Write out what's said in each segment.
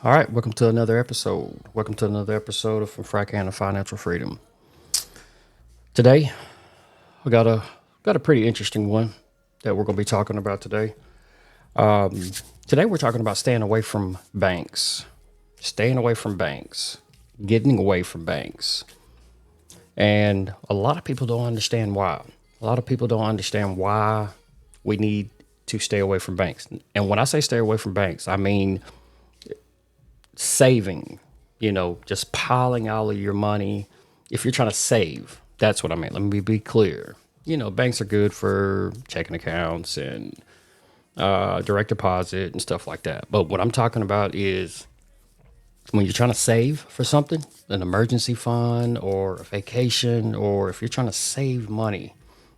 All right, welcome to another episode. Welcome to another episode of From Fry Can to Financial Freedom. Today, we got a pretty interesting one that we're going to be talking about today. Today, we're talking about staying away from banks, getting away from banks, and a lot of people don't understand why. A lot of people don't understand why we need to stay away from banks. And when I say stay away from banks, I mean saving, just piling all of your money. If you're trying to save, that's what I mean. Let me be clear. Banks are good for checking accounts and direct deposit and stuff like that. But what I'm talking about is when you're trying to save for something, an emergency fund or a vacation, or if you're trying to save money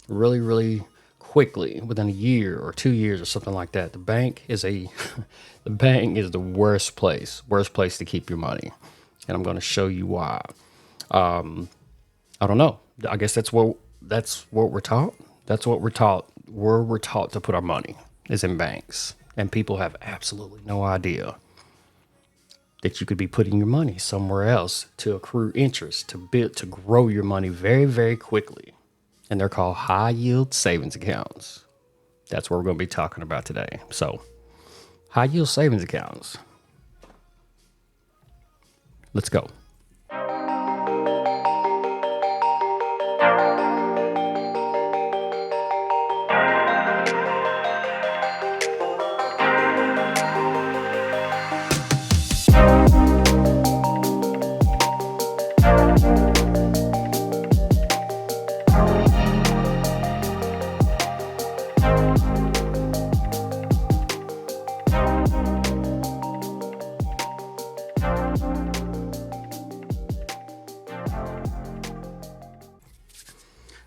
really, really quickly within a year or 2 years or something like that, the bank is the worst place to keep your money. And I'm going to show you why. I don't know. I guess that's what we're taught. That's what we're taught. We're taught to put our money is in banks, and people have absolutely no idea that you could be putting your money somewhere else to accrue interest, to grow your money very, very quickly. And they're called high yield savings accounts. That's what we're going to be talking about today. So, high yield savings accounts. Let's go.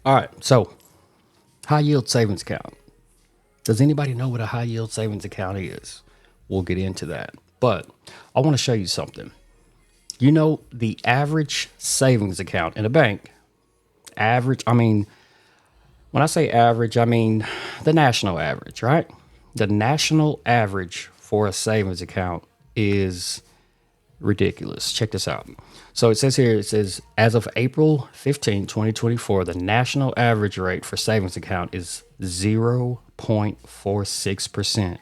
All right, so high yield savings account. Does anybody know what a high yield savings account is? We'll get into that. But I want to show you something. The average savings account in a bank, when I say average, I mean the national average, right? The national average for a savings account is ridiculous. Check this out. So it says, as of April 15, 2024, the national average rate for savings account is 0.46%.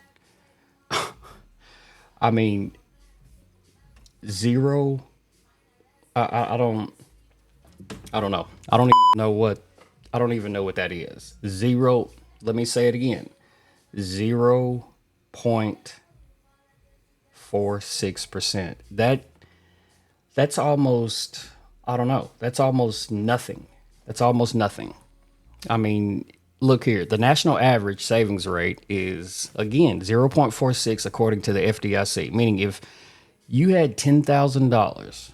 I mean, zero. I don't know. I don't even know what that is. Zero. Let me say it again. 0.46%. That's almost, I don't know. That's almost nothing. I mean, look here. The national average savings rate is, again, 0.46 according to the FDIC, meaning if you had $10,000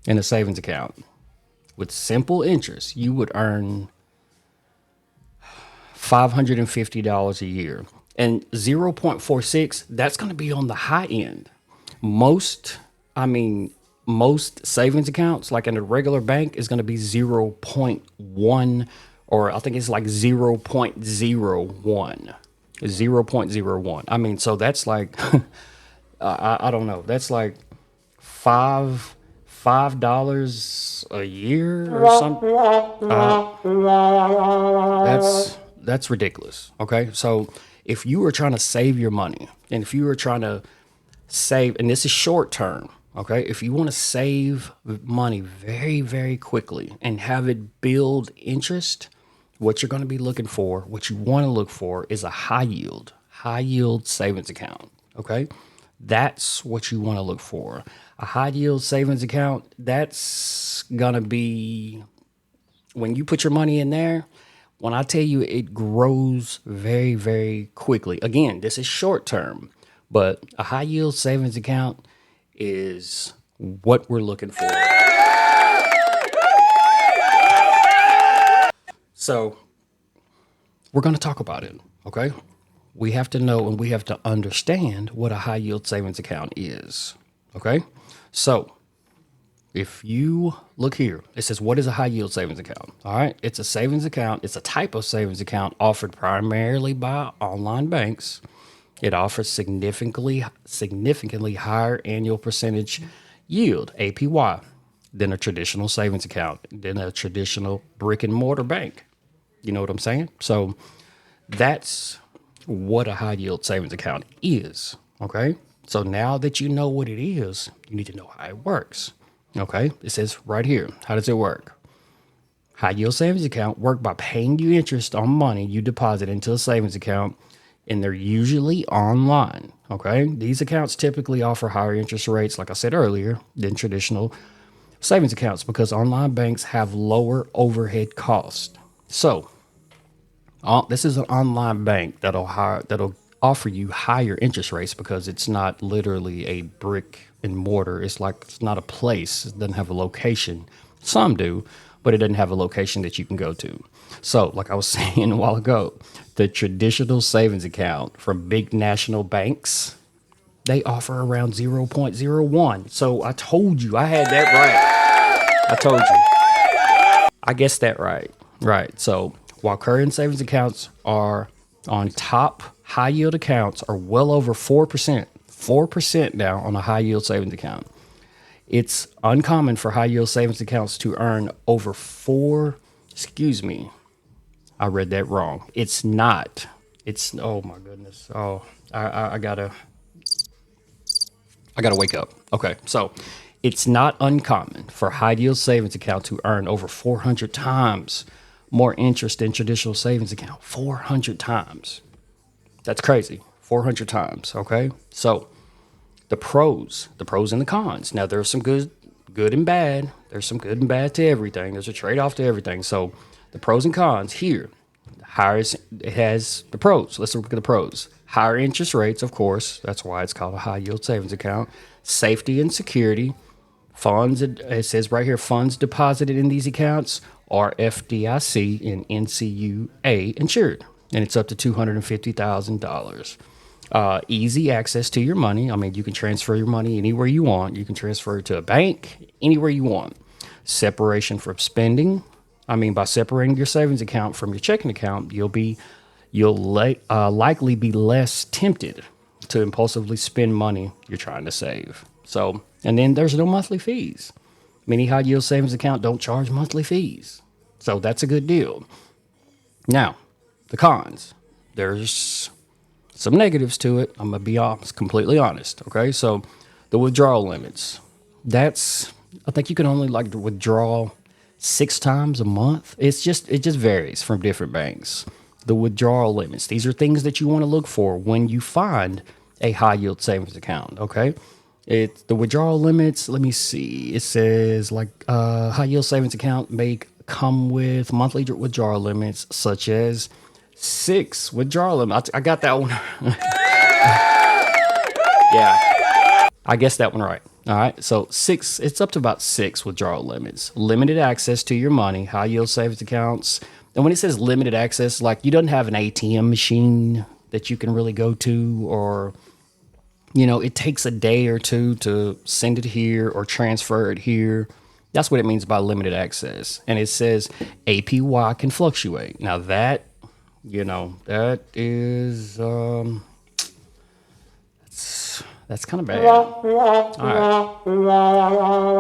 in a savings account with simple interest, you would earn $550 a year. And 0.46, that's going to be on the high end. Most savings accounts, like in a regular bank, is going to be 0.1, or I think it's like 0.01. 0.01. I mean, so that's like, I don't know. That's like $5 a year or something. That's ridiculous. Okay. So if you were trying to save your money, and if you were trying to save, and this is short term, okay, if you want to save money very, very quickly and have it build interest, what you're going to be looking for, what you want to look for, is a high yield savings account. Okay. That's what you want to look for. A high yield savings account, that's going to be, when you put your money in there, when I tell you it grows very, very quickly. Again, this is short term, but a high yield savings account is what we're looking for. So we're going to talk about it, okay? We have to know and we have to understand what a high yield savings account is, okay? So if you look here, it says, what is a high yield savings account? All right. It's a savings account. It's a type of savings account offered primarily by online banks It offers significantly higher annual percentage yield (APY) than a traditional savings account, than a traditional brick and mortar bank. You know what I'm saying? So that's what a high yield savings account is. Okay. So now that you know what it is, you need to know how it works. Okay. It says right here, how does it work? High yield savings account work by paying you interest on money you deposit into a savings account, and they're usually online. Okay. These accounts typically offer higher interest rates, like I said earlier, than traditional savings accounts because online banks have lower overhead costs. So this is an online bank that'll offer you higher interest rates because it's not literally a brick and mortar. It's not a place. It doesn't have a location. Some do, but it doesn't have a location that you can go to. So, like I was saying a while ago, the traditional savings account from big national banks, they offer around 0.01. So I told you I had that right. I told you. I guessed that right. Right. So while current savings accounts are on top, high yield accounts are well over 4%. 4% now on a high yield savings account. It's uncommon for high yield savings accounts to earn over excuse me, I read that wrong. It's not. Oh my goodness. Oh, I gotta wake up. Okay, so it's not uncommon for high yield savings account to earn over 400 times more interest than traditional savings account. 400 times. That's crazy. 400 times. Okay, so the pros and the cons. Now there's some good and bad. There's some good and bad to everything. There's a trade off to everything. So the pros and cons here. It has the pros. Let's look at the pros. Higher interest rates, of course. That's why it's called a high yield savings account. Safety and security. Funds, it says right here, funds deposited in these accounts are FDIC and NCUA insured, and it's up to $250,000. Easy access to your money. I mean, you can transfer your money anywhere you want. You can transfer it to a bank anywhere you want. Separation from spending. I mean, by separating your savings account from your checking account, you'll likely be less tempted to impulsively spend money you're trying to save. So, and then there's no monthly fees. Many high yield savings account don't charge monthly fees. So that's a good deal. Now, the cons. There's some negatives to it. I'm going to be honest, completely honest. Okay. So the withdrawal limits, I think you can only withdraw 6 times a month. It just varies from different banks. The withdrawal limits, these are things that you want to look for when you find a high yield savings account. Okay. The withdrawal limits, let me see. It says high yield savings account may come with monthly withdrawal limits such as 6 withdrawal limits. I got that one. Yeah. I guessed that one right. All right. So it's up to about 6 withdrawal limits. Limited access to your money, high yield savings accounts. And when it says limited access, you don't have an ATM machine that you can really go to, or it takes a day or two to send it here or transfer it here. That's what it means by limited access. And it says APY can fluctuate. Now that is, that's kind of bad. All right.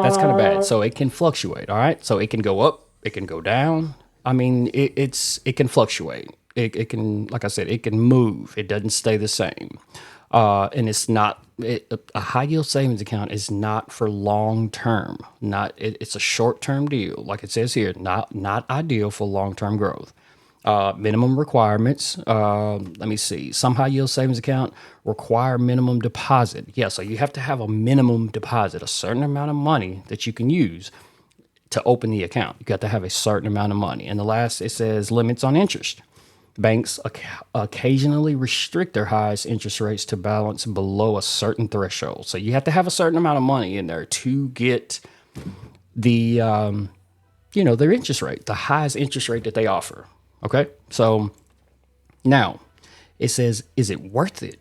That's kind of bad. So it can fluctuate. All right. So it can go up, it can go down. I mean, it can fluctuate. It can, like I said, it can move. It doesn't stay the same. And it's not a high yield savings account is not for long term. It's a short term deal, like it says here. Not ideal for long term growth. Minimum requirements. Let me see. Some high yield savings account require minimum deposit. Yeah, so you have to have a minimum deposit, a certain amount of money that you can use to open the account. You got to have a certain amount of money. And the last, it says limits on interest. Banks occasionally restrict their highest interest rates to balance below a certain threshold. So you have to have a certain amount of money in there to get the, their interest rate, the highest interest rate that they offer. Okay. So now it says, is it worth it?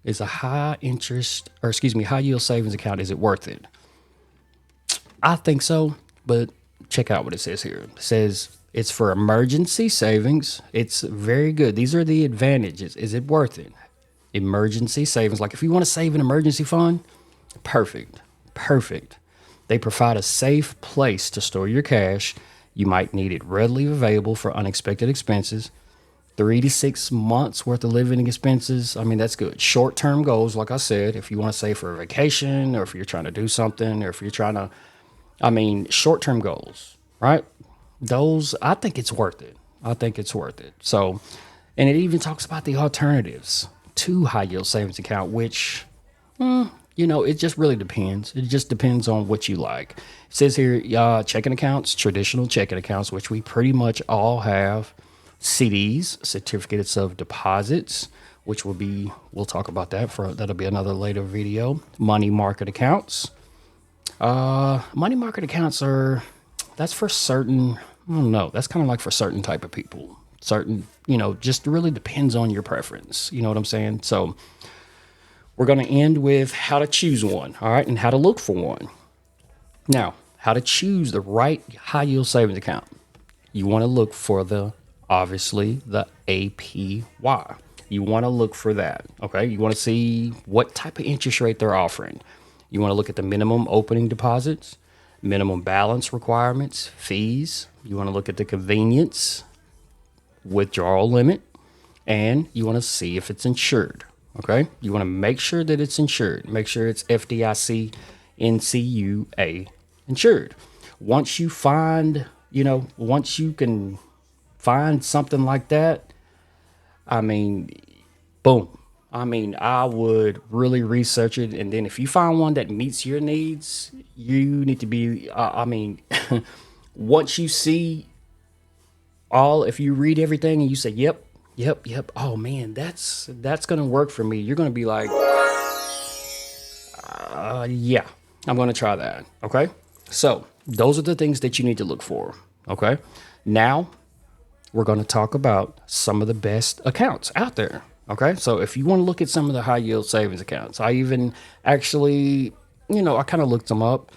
Is a high yield savings account, is it worth it? I think so, but check out what it says here. It says it's for emergency savings. It's very good. These are the advantages. Is it worth it? emergency savings. Like if you want to save an emergency fund, perfect, perfect. They provide a safe place to store your cash. You might need it readily available for unexpected expenses. 3 to 6 months worth of living expenses. I mean, that's good. Short-term goals, like I said, if you want to save for a vacation or if you're trying to do something or if you're trying to, I mean, short-term goals, right? Those, I think it's worth it. I think it's worth it. So, and it even talks about the alternatives to high yield savings account, which, it just really depends. It just depends on what you like. It says here, checking accounts, traditional checking accounts, which we pretty much all have. CDs, certificates of deposits, which we'll talk about that'll be another later video. Money market accounts. Money market accounts that's for certain, I don't know, that's kind of like for certain type of people. Certain, just really depends on your preference. You know what I'm saying? So we're going to end with how to choose one, all right, and how to look for one. Now, how to choose the right high yield savings account. You want to look for obviously the APY. You want to look for that, okay? You want to see what type of interest rate they're offering. You want to look at the minimum opening deposits, minimum balance requirements, fees. You want to look at the convenience, withdrawal limit, and you want to see if it's insured, okay? You want to make sure that it's insured. Make sure it's FDIC, NCUA insured. Once you can find something like that, I mean, boom. I mean, I would really research it. And then if you find one that meets your needs, you need to be, once you see if you read everything and you say, yep, oh man, that's going to work for me. You're going to be like, yeah, I'm going to try that. Okay. So those are the things that you need to look for. Okay. Now we're going to talk about some of the best accounts out there. Okay. So if you want to look at some of the high yield savings accounts, I even actually, I kind of looked them up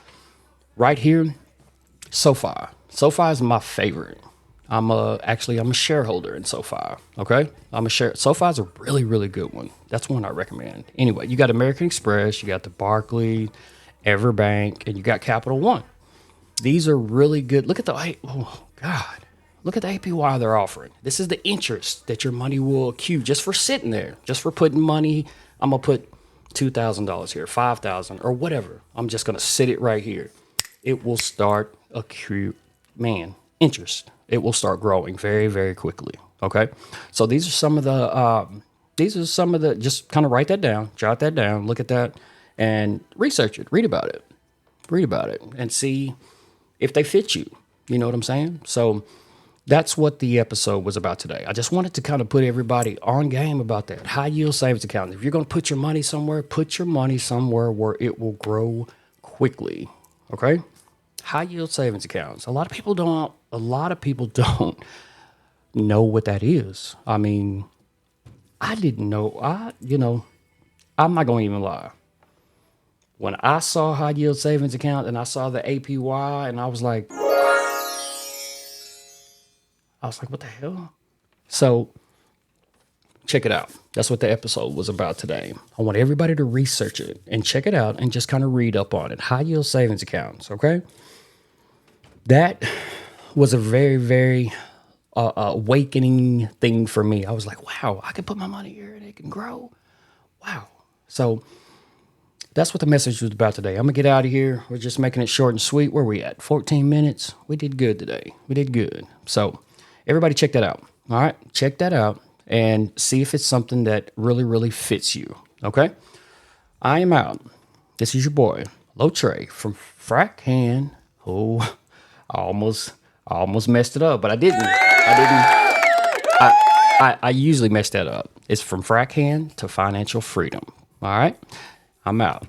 right here. SoFi. SoFi is my favorite. I'm a shareholder in SoFi. Okay. SoFi is a really, really good one. That's one I recommend. Anyway, you got American Express, you got the Barclays, Everbank, and you got Capital One. These are really good. Look at Look at the APY they're offering. This is the interest that your money will accrue just for sitting there, just for putting money. I'm going to put $2,000 here, $5,000 or whatever. I'm just going to sit it right here. It will start interest. It will start growing very, very quickly. Okay. So these are some of the, just kind of write that down, jot that down, look at that and research it, read about it and see if they fit you. You know what I'm saying? So that's what the episode was about today. I just wanted to kind of put everybody on game about that. High yield savings account. If you're going to put your money somewhere, put your money somewhere where it will grow quickly. Okay? High yield savings accounts. A lot of people don't know what that is. I mean, I didn't know. I'm not going to even lie. When I saw high yield savings account and I saw the APY and I was like, what the hell? So check it out. That's what the episode was about today. I want everybody to research it and check it out and just kind of read up on it. High yield savings accounts. Okay. That was a very, very awakening thing for me. I was like, wow, I can put my money here and it can grow. Wow. So that's what the message was about today. I'm going to get out of here. We're just making it short and sweet. Where we at? 14 minutes. We did good today. We did good. So everybody check that out. All right. Check that out and see if it's something that really, really fits you. Okay. I am out. This is your boy, Low Trey from Frack Hand. Oh, I almost messed it up, but I didn't. I usually mess that up. It's from Frack Hand to financial freedom. All right. I'm out.